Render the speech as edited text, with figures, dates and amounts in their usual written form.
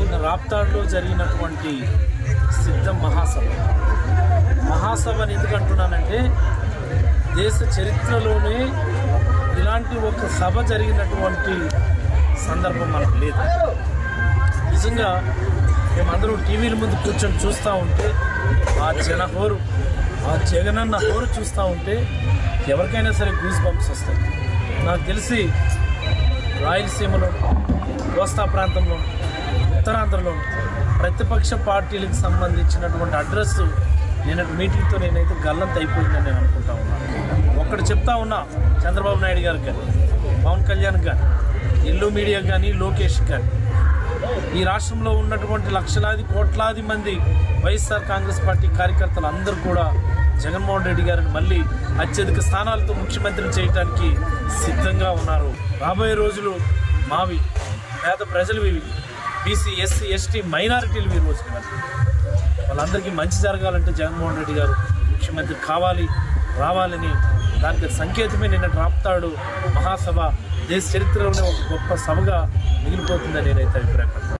నిన్న రాప్తాడ్లో జరిగినటువంటి సిద్ధం మహాసభని ఎందుకు అంటున్నానంటే దేశ చరిత్రలోనే ఇలాంటి ఒక సభ జరిగినటువంటి సందర్భం మనకు లేదు. నిజంగా మేమందరూ టీవీల ముందు కూర్చొని చూస్తూ ఉంటే ఆ జనహోరు, ఆ జగనన్న హోరు చూస్తూ ఉంటే ఎవరికైనా సరే గూస్ బంప్స్ వస్తాయి. నాకు తెలిసి రాయలసీమలో, కోస్తా ప్రాంతంలో, ఉత్తరాంధ్రలో ప్రతిపక్ష పార్టీలకు సంబంధించినటువంటి అడ్రస్ నేనటి మీటింగ్తో నేనైతే గల్లంత అయిపోయిందని నేను అనుకుంటా ఉన్నాను. ఒక్కటి చెప్తా ఉన్నా, చంద్రబాబు నాయుడు గారికి కానీ, పవన్ కళ్యాణ్ కానీ, ఎల్లో మీడియాకి కానీ, లోకేష్ కానీ, ఈ రాష్ట్రంలో ఉన్నటువంటి లక్షలాది కోట్లాది మంది వైఎస్ఆర్ కాంగ్రెస్ పార్టీ కార్యకర్తలు అందరూ కూడా జగన్మోహన్ రెడ్డి గారిని మళ్ళీ అత్యధిక స్థానాలతో ముఖ్యమంత్రిని చేయడానికి సిద్ధంగా ఉన్నారు. రాబోయే రోజులు మావి, పేద ప్రజలు, బీసీ, ఎస్సీ, ఎస్టీ, మైనారిటీలు ఈ రోజున వాళ్ళందరికీ మంచి జరగాలంటే జగన్మోహన్ రెడ్డి గారు ముఖ్యమంత్రి రావాలని దానికి సంకేతమే నిన్న రాప్తాడు మహాసభ దేశ చరిత్రలోనే ఒక గొప్ప సభగా మిగిలిపోతుందని నేనైతే అభిప్రాయపడతాను.